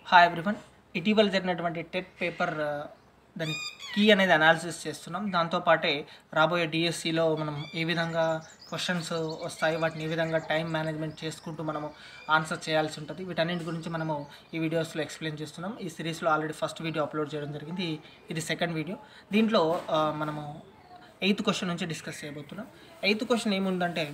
Hi everyone. ఇటీవల జరిగినటువంటి TET paper దాని కీ అనేది అనాలిసిస్ చేస్తున్నాం. దాంతోపాటే రాబోయే డిఎస్సిలో మనం ఏ విధంగా క్వశ్చన్స్ వస్తాయి, వాటిని ఏ విధంగా టైం మేనేజ్మెంట్ చేసుకుంటూ మనము ఆన్సర్ చేయాల్సి ఉంటుంది, వీటన్నింటి గురించి మనము ఈ వీడియోస్లో ఎక్స్ప్లెయిన్ చేస్తున్నాం. ఈ సిరీస్లో ఆల్రెడీ ఫస్ట్ వీడియో అప్లోడ్ చేయడం జరిగింది, ఇది సెకండ్ వీడియో. దీంట్లో మనము 8th క్వశ్చన్ నుంచి డిస్కస్ చేయబోతున్నాం. 8th క్వశ్చన్ ఏముందంటే,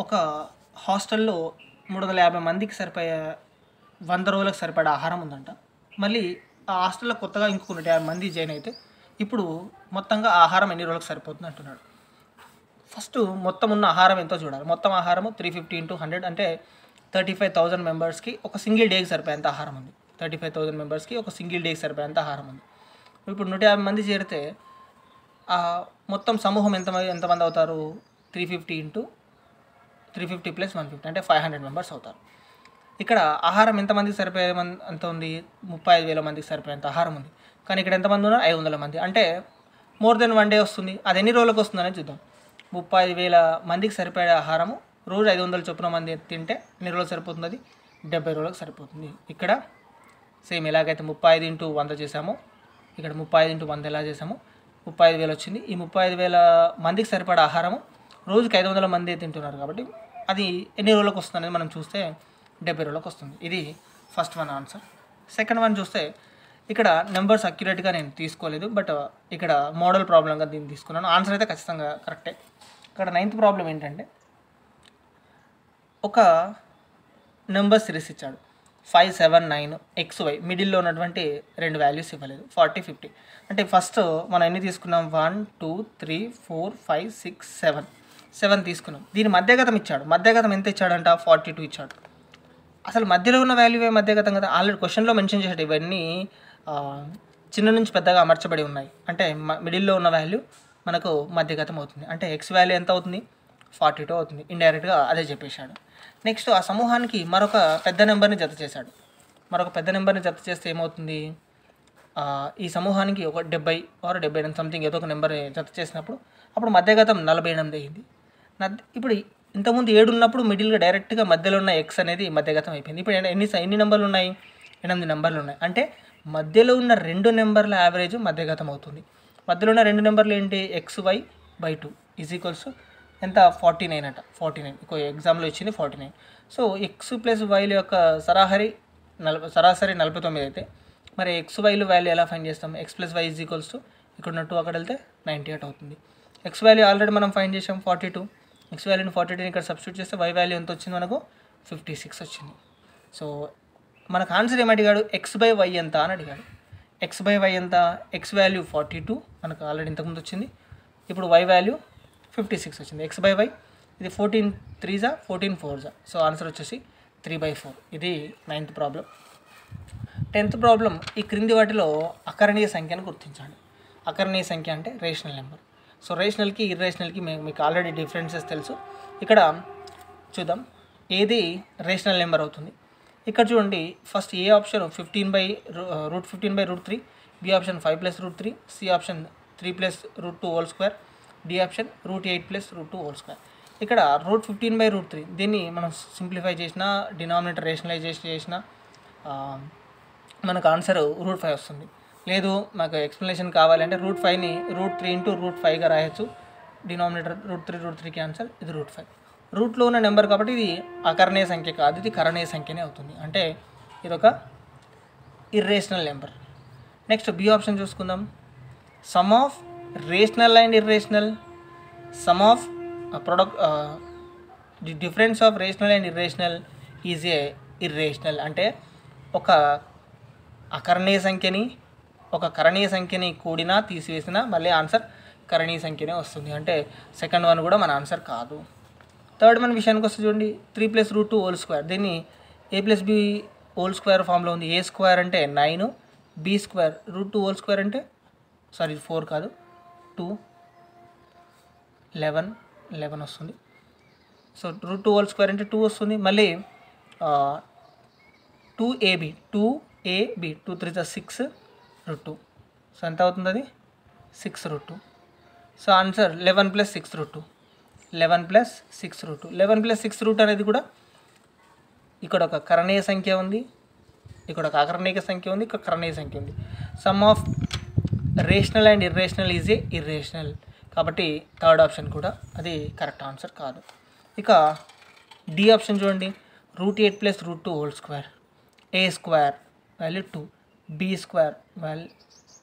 ఒక హాస్టల్లో 350 మందికి సరిపోయే 100 రోజులకు సరిపడా ఆహారం ఉందంట. మళ్ళీ ఆ హాస్టల్లో కొత్తగా ఇంకొక 150 మంది జాయిన్ అయితే ఇప్పుడు మొత్తంగా ఆహారం ఎన్ని రోజులకు సరిపోతుంది అంటున్నాడు. ఫస్ట్ మొత్తం ఉన్న ఆహారం ఎంతో చూడాలి. మొత్తం ఆహారము 350 × 100 అంటే 35,000 మెంబర్స్కి ఒక సింగిల్ డేకి సరిపోయేంత ఆహారం ఉంది. 35,000 మెంబర్స్కి ఒక సింగిల్ డేకి సరిపోయేంత ఆహారం ఉంది. ఇప్పుడు 150 మంది చేరితే మొత్తం సమూహం ఎంతమంది అవుతారు? 350 × 350 + 150 అంటే 500 మెంబర్స్ అవుతారు. ఇక్కడ ఆహారం ఎంతమందికి సరిపోయే ఎంత ఉంది? 35,000 మందికి సరిపోయేంత ఆహారం ఉంది. కానీ ఇక్కడ ఎంతమంది ఉన్నారు? 500 మంది. అంటే మోర్ దెన్ 1 డే వస్తుంది. అది ఎన్ని రోజులకు వస్తుంది అనేది చూద్దాం. 35,000 మందికి సరిపోయే ఆహారము రోజు 500 చొప్పున మంది తింటే ఎన్ని రోజులు సరిపోతుంది? అది 70 రోజులకు సరిపోతుంది. ఇక్కడ సేమ్ ఎలాగైతే 35 × 100 చేసామో ఇక్కడ 35 × 100 ఎలా చేసామో 35,000 వచ్చింది. ఈ 35,000 మందికి సరిపడే ఆహారము రోజుకి 500 మంది తింటున్నారు కాబట్టి అది ఎన్ని రోజులకు వస్తుంది అనేది మనం చూస్తే 70 రోజులకు వస్తుంది. ఇది first one answer. Second one చూస్తే ఇక్కడ నెంబర్స్ అక్యురేట్గా నేను తీసుకోలేదు, బట్ ఇక్కడ మోడల్ ప్రాబ్లంగా దీన్ని తీసుకున్నాను. ఆన్సర్ అయితే ఖచ్చితంగా కరెక్టే. ఇక్కడ 9th ప్రాబ్లం ఏంటంటే, ఒక నెంబర్ సిరీస్ ఇచ్చాడు 5, 7, 9 XY, మిడిల్లో ఉన్నటువంటి 2 వాల్యూస్ ఇవ్వలేదు, 40, 50. అంటే ఫస్ట్ మనం ఎన్ని తీసుకున్నాం? 1, 2, 3, 4, 5, 6, 7 తీసుకున్నాం. దీని మధ్యగతం ఇచ్చాడు. మధ్యగతం ఎంత ఇచ్చాడంట? 42 ఇచ్చాడు. అసలు మధ్యలో ఉన్న వాల్యూవే మధ్యగతం కదా. ఆల్రెడీ క్వశ్చన్లో మెన్షన్ చేసాడు. ఇవన్నీ చిన్న నుంచి పెద్దగా అమర్చబడి ఉన్నాయి. అంటే మిడిల్లో ఉన్న వాల్యూ మనకు మధ్యగతం అవుతుంది. అంటే ఎక్స్ వాల్యూ ఎంత అవుతుంది? 42 అవుతుంది. ఇండైరెక్ట్గా అదే చెప్పేశాడు. నెక్స్ట్ ఆ సమూహానికి మరొక పెద్ద నెంబర్ని జత చేశాడు. మరొక పెద్ద నెంబర్ని జత చేస్తే ఏమవుతుంది? ఈ సమూహానికి ఒక 70 or 78 సంథింగ్ ఏదో ఒక నెంబర్ జత చేసినప్పుడు అప్పుడు మధ్యగతం 48 అయింది. ఇప్పుడు ఇంతకుముందు 7 ఉన్నప్పుడు మిడిల్గా డైరెక్ట్గా మధ్యలో ఉన్న ఎక్స్ అనేది మధ్యగతం అయిపోయింది. ఇప్పుడు ఎన్ని నెంబర్లు ఉన్నాయి? 8 నెంబర్లు ఉన్నాయి. అంటే మధ్యలో ఉన్న 2 నెంబర్ల యావరేజ్ మధ్యగతం అవుతుంది. మధ్యలో ఉన్న 2 నెంబర్లు ఏంటి? XY/2 = ఎంత? 49 అంట. 49 ఇంకో ఎగ్జామ్లో ఇచ్చింది 49. సో ఎక్స్ ప్లస్ వైల యొక్క సరాసరి 49 అయితే మరి XY వాల్యూ ఎలా ఫైండ్ చేస్తాం? X + Y = ఇక్కడ ఉన్న 2 అక్కడ వెళ్తే 98 అవుతుంది. ఎక్స్ వాల్యూ ఆల్రెడీ మనం ఫైండ్ చేసాం 42. ఎక్స్ వాల్యూని 42 ఇక్కడ సబ్స్టిట్యూట్ చేస్తే వై వాల్యూ ఎంత వచ్చింది? మనకు 56 వచ్చింది. సో మనకు ఆన్సర్ ఏమి అడిగాడు? X/Y ఎంత అని అడిగాడు. X/Y ఎంత? ఎక్స్ వాల్యూ 42 మనకు ఆల్రెడీ ఇంతకుముందు వచ్చింది. ఇప్పుడు వై వాల్యూ 56 వచ్చింది. X/Y ఇది 14 3s 14 4s. సో ఆన్సర్ వచ్చేసి 3/4. ఇది 9th ప్రాబ్లం. 10th ప్రాబ్లం, ఈ క్రింది వాటిలో అకరణీయ సంఖ్యను గుర్తించండి. అకరణీయ సంఖ్య అంటే రేషనల్ నెంబర్. సో రేషనల్కి ఇర్రేషనల్కి మీకు ఆల్రెడీ డిఫరెన్సెస్ తెలుసు. ఇక్కడ చూద్దాం ఏది రేషనల్ నెంబర్ అవుతుంది. ఇక్కడ చూడండి, first A option 15/√3, B option 5+√3, C option 3+√2², D option √8 + √2². ఇక్కడ √15/√3 దీన్ని మనం సింప్లిఫై చేసినా, డినామినేటర్ రేషనలైజేషన్ చేసినా మనకు ఆన్సర్ √5 వస్తుంది. లేదు మాకు ఎక్స్ప్లెనేషన్ కావాలంటే √5ని √3 × √5గా రాయొచ్చు. డినామినేటర్ √3 ఆన్సర్ ఇది √5. రూట్లో ఉన్న నెంబర్ కాబట్టి ఇది అకరణీయ సంఖ్య కాదు, ఇది కరణీయ సంఖ్యనే అవుతుంది. అంటే ఇదొక irrational number. Next B option చూసుకుందాం. Sum of rational and irrational, sum of the difference of rational and irrational is a irrational. అంటే ఒక అకరణీయ సంఖ్యని ఒక కరణీయ సంఖ్యని కూడినా తీసివేసినా మళ్ళీ ఆన్సర్ కరణీయ సంఖ్యనే వస్తుంది. అంటే సెకండ్ వన్ కూడా మన ఆన్సర్ కాదు. థర్డ్ వన్ విషయానికి వస్తే చూడండి, 3+√2² దీన్ని a+b² ఫామ్లో ఉంది. a² అంటే 9, b² √2² అంటే 4 కాదు 2, 11 వస్తుంది. సో √2² అంటే 2 వస్తుంది. మళ్ళీ 2ab 2 3 6 √2. సో ఎంత అవుతుంది? అది 6 √2. So answer 11 + 6 √2. 11 + 6 √2. 11 + 6 √2 అనేది కూడా ఇక్కడ ఒక కరణీయ సంఖ్య ఉంది, ఇక్కడ ఒక అకర్ణీయ సంఖ్య ఉంది, ఇక్కడ కర్ణీయ సంఖ్య ఉంది. Some of rational and irrational is a irrational. కాబట్టి థర్డ్ ఆప్షన్ కూడా అది కరెక్ట్ ఆన్సర్ కాదు. ఇక డి ఆప్షన్ చూడండి, √8 + √2 whole square, A square value 2, B square value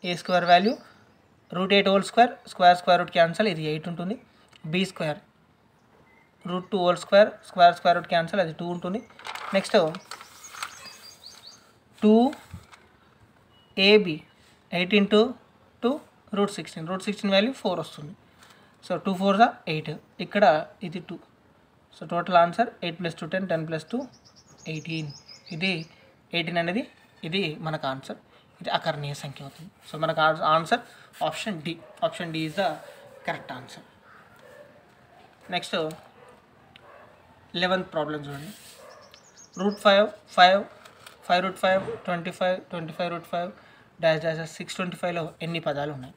A square value √8 whole square, square root cancel, ఇది 8 ఉంటుంది. B square √2 whole square, square root cancel, అది 2 ఉంటుంది. నెక్స్ట్ 2ab 8 × 2 √16 వాల్యూ 4 వస్తుంది. సో 2 4s are 8, ఇక్కడ ఇది 2. So total answer 8 + 2 10, 10 + 2 18. ఇది 18 అనేది ఇది మనకు ఆన్సర్. ఇది అకర్ణీయ సంఖ్య అవుతుంది. సో మనకు answer option D is the correct answer. Next 11th problem చూడండి. √5 5 5√5 25 25√5 -625లో ఎన్ని పదాలు ఉన్నాయి?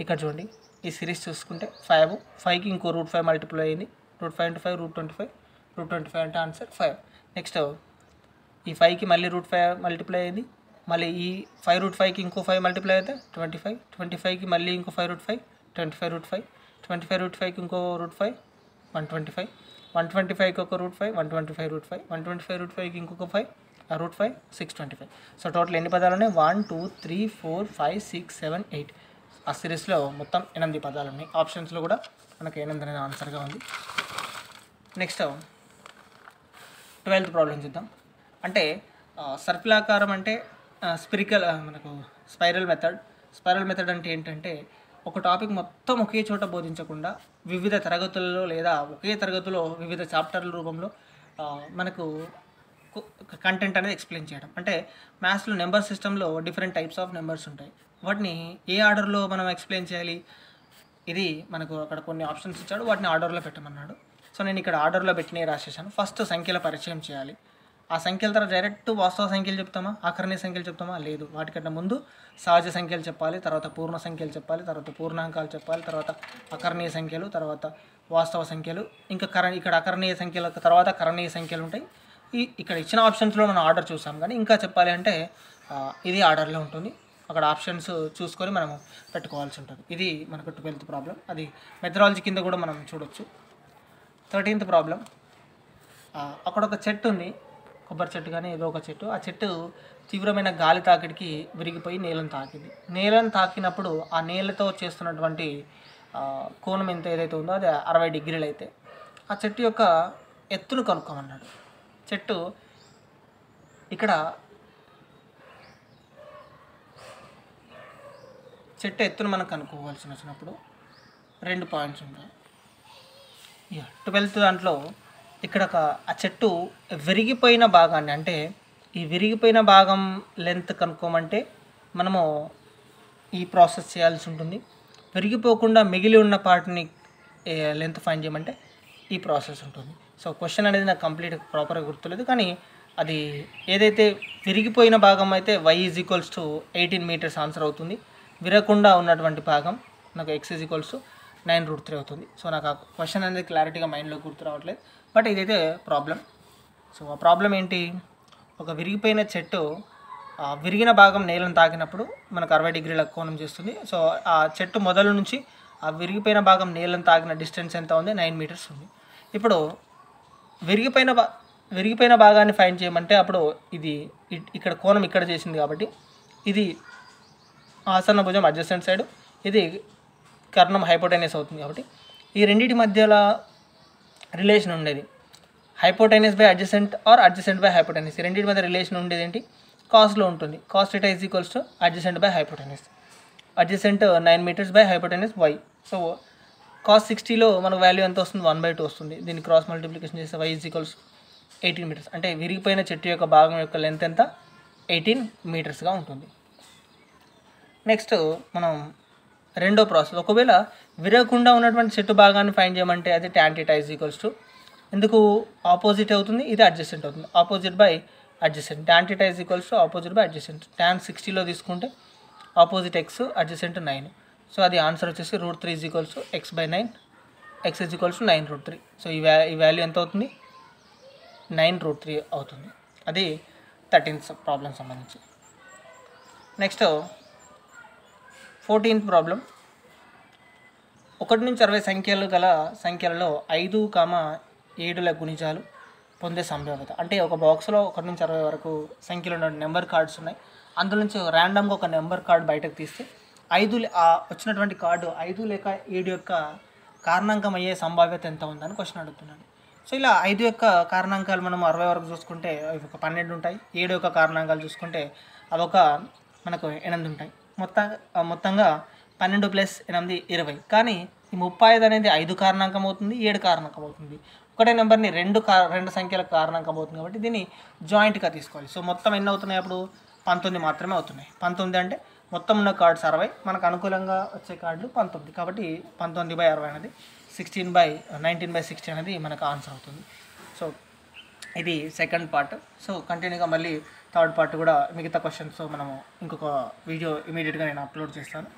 ఇక్కడ చూడండి, ఈ సిరీస్ చూసుకుంటే 5కి ఇంకో √5 మల్టిప్లై అయింది, √5 × 5 √25 అంటే ఆన్సర్ 5. నెక్స్ట్ ఈ 5కి మళ్ళీ √5 మల్టిప్లై అయింది, మళ్ళీ ఈ 5√5కి ఇంకో 5 మల్టిప్లై అయితే 25, 25కి మళ్ళీ ఇంకో 5√5 25√5, 25√5కి ఇంకో √5 125, 125కి ఒక √5 125√5, 125√5కి ఇంకొక 5 √5 625. సో టోటల్ ఎన్ని పదాలు ఉన్నాయి? 1 2 3 4 5 6 7 8. ఆ సిరీస్లో మొత్తం 8 పదాలు ఉన్నాయి. ఆప్షన్స్లో కూడా మనకు 8 అనేది ఆన్సర్గా ఉంది. నెక్స్ట్ 12th ప్రాబ్లం చూద్దాం. అంటే సర్పిలాకారం అంటే స్పిరికల్ మనకు స్పైరల్ మెథడ్ అంటే ఏంటంటే ఒక టాపిక్ మొత్తం ఒకే చోట బోధించకుండా వివిధ తరగతులలో లేదా ఒకే తరగతిలో వివిధ చాప్టర్ల రూపంలో మనకు కంటెంట్ అనేది ఎక్స్ప్లెయిన్ చేయడం. అంటే మ్యాథ్స్లో నెంబర్ సిస్టంలో డిఫరెంట్ టైప్స్ ఆఫ్ నెంబర్స్ ఉంటాయి. వాటిని ఏ ఆర్డర్లో మనం ఎక్స్ప్లెయిన్ చేయాలి? ఇది మనకు అక్కడ కొన్ని ఆప్షన్స్ ఇచ్చాడు, వాటిని ఆర్డర్లో పెట్టమన్నాడు. సో నేను ఇక్కడ ఆర్డర్లో పెట్టినవి రాసేసాను. ఫస్ట్ సంఖ్యల పరిచయం చేయాలి. ఆ సంఖ్యల తర్వాత డైరెక్ట్ వాస్తవ సంఖ్యలు చెప్తామా, అకర్ణీయ సంఖ్యలు చెప్తామా? లేదు, వాటికన్నా ముందు సహజ సంఖ్యలు చెప్పాలి, తర్వాత పూర్ణ సంఖ్యలు చెప్పాలి, తర్వాత పూర్ణాంకాలు చెప్పాలి, తర్వాత అకర్ణీయ సంఖ్యలు, తర్వాత వాస్తవ సంఖ్యలు, ఇంకా ఇక్కడ అకర్ణీయ సంఖ్యల తర్వాత కరణీయ సంఖ్యలు ఉంటాయి. ఇక్కడ ఇచ్చిన ఆప్షన్స్లో మనం ఆర్డర్ చూసాం, కానీ ఇంకా చెప్పాలి అంటే ఇది ఆర్డర్లో ఉంటుంది. అక్కడ ఆప్షన్స్ చూసుకొని మనము పెట్టుకోవాల్సి ఉంటుంది. ఇది మనకు 12th ప్రాబ్లం. అది మెథడాలజీ కింద కూడా మనం చూడొచ్చు. 13th problem. అక్కడ ఒక చెట్టు ఉంది, కొబ్బరి చెట్టు కానీ ఏదో ఒక చెట్టు. ఆ చెట్టు తీవ్రమైన గాలి తాకిడికి విరిగిపోయి నేలను తాకింది. నేలను తాకినప్పుడు ఆ నేలతో చేస్తున్నటువంటి కోణం ఎంత ఏదైతే ఉందో అది 60 డిగ్రీలు అయితే ఆ చెట్టు యొక్క ఎత్తును కనుక్కోమన్నాడు. చెట్టు ఇక్కడ చెట్టు ఎత్తును మనం కనుక్కోవాల్సి వచ్చినప్పుడు 2 పాయింట్స్ ఉంటాయి. 12th దాంట్లో ఇక్కడ ఆ చెట్టు విరిగిపోయిన భాగాన్ని, అంటే ఈ విరిగిపోయిన భాగం లెంత్ కనుక్కోమంటే మనము ఈ ప్రాసెస్ చేయాల్సి ఉంటుంది. విరిగిపోకుండా మిగిలి ఉన్న పార్ట్ని లెంత్ ఫైండ్ చేయమంటే ఈ ప్రాసెస్ ఉంటుంది. సో క్వశ్చన్ అనేది నాకు కంప్లీట్ ప్రాపర్గా గుర్తులేదు, కానీ అది ఏదైతే విరిగిపోయిన భాగం అయితే y = 18 మీటర్స్ ఆన్సర్ అవుతుంది. విరగకుండా ఉన్నటువంటి భాగం నాకు x = 9√3 అవుతుంది. సో నాకు ఆ క్వశ్చన్ అనేది క్లారిటీగా మైండ్లో గుర్తు రావట్లేదు, బట్ ఇదైతే ప్రాబ్లం. సో ఆ ప్రాబ్లం ఏంటి? ఒక విరిగిపోయిన చెట్టు విరిగిన భాగం నేలను తాకినప్పుడు మనకు 60 డిగ్రీల కోణం చేస్తుంది. సో ఆ చెట్టు మొదలు నుంచి ఆ విరిగిపోయిన భాగం నేలను తాకిన డిస్టెన్స్ ఎంత ఉంది? 9 మీటర్స్ ఉంది. ఇప్పుడు విరిగిపోయిన భాగాన్ని ఫైండ్ చేయమంటే అప్పుడు ఇది ఇక్కడ కోణం ఇక్కడ చేసింది కాబట్టి ఇది ఆసన్న భుజం అడ్జసెంట్ సైడ్, ఇది కర్ణం హైపోటెనస్ అవుతుంది. కాబట్టి ఈ రెండింటి మధ్యలో రిలేషన్ ఉండేది hypotenuse by adjacent or adjacent by hypotenuse. ఈ రెండింటి మధ్య రిలేషన్ ఉండేది ఏంటి? కాస్లో ఉంటుంది. Cos θ = adjacent by hypotenuse. Adjacent 9 metres by hypotenuse y. So cos 60లో మనకు వాల్యూ ఎంత వస్తుంది? 1/2 వస్తుంది. దీన్ని క్రాస్ మల్టిప్లికేషన్ చేస్తే y = 18 మీటర్స్. అంటే విరిగిపోయిన చెట్టు యొక్క భాగం యొక్క లెంత్ ఎంత? 18 మీటర్స్గా ఉంటుంది. నెక్స్ట్ మనం రెండో ప్రాసెస్. ఒకవేళ విరగకుండా ఉన్నటువంటి చెట్టు భాగాన్ని ఫైండ్ చేయమంటే అది tan θ = ఎందుకు ఆపోజిట్ అవుతుంది? ఇది అడ్జసెంట్ అవుతుంది. Opposite by adjacent. tan θ = opposite by adjacent. tan 60లో తీసుకుంటే ఆపోజిట్ x, అడ్జసెంట్ 9. సో అది ఆన్సర్ వచ్చేసి √3 = x/9, x = 9√3. సో ఈ వాల్యూ ఎంత అవుతుంది? 9√3 అవుతుంది. అది 13th ప్రాబ్లం సంబంధించి. Next 14th problem. 1 నుంచి 60 సంఖ్యలు గల సంఖ్యలలో 5,7ల గుణిజాలు పొందే సంభావ్యత. అంటే ఒక బాక్స్లో 1 నుంచి 60 వరకు సంఖ్యలు ఉన్న నెంబర్ కార్డ్స్ ఉన్నాయి. అందులో నుంచి ర్యాండమ్గా ఒక నెంబర్ కార్డ్ బయటకు తీస్తే వచ్చినటువంటి కార్డు 5 లేక 7 యొక్క కారణాంకం అయ్యే సంభావ్యత ఎంత ఉందని క్వశ్చన్ అడుగుతున్నాను. సో ఇలా 5 యొక్క కారణాంకాలు మనం 60 వరకు చూసుకుంటే అవి ఒక 12 ఉంటాయి. 7 యొక్క కారణాంకాలు చూసుకుంటే అవి ఒక మనకు 8 ఉంటాయి. మొత్తంగా 12 + 8 20. కానీ ఈ 35 అనేది 5 కారణాంకం అవుతుంది, 7 కారణాంకం అవుతుంది. ఒకటే నెంబర్ని రెండు సంఖ్యల కారణాంకం అవుతుంది కాబట్టి దీన్ని జాయింట్గా తీసుకోవాలి. సో మొత్తం ఎన్ని అవుతున్నాయి? అప్పుడు 19 మాత్రమే అవుతున్నాయి. 19 అంటే మొత్తం ఉన్న కార్డ్స్ 60, మనకు అనుకూలంగా వచ్చే కార్డులు 19. కాబట్టి 19/60 అనేది 19/60 అనేది మనకు ఆన్సర్ అవుతుంది. సో ఇది సెకండ్ పార్ట్. సో కంటిన్యూగా మళ్ళీ థర్డ్ పార్ట్ కూడా మిగతా క్వశ్చన్స్ మనము ఇంకొక వీడియో ఇమీడియట్గా నేను అప్లోడ్ చేస్తాను.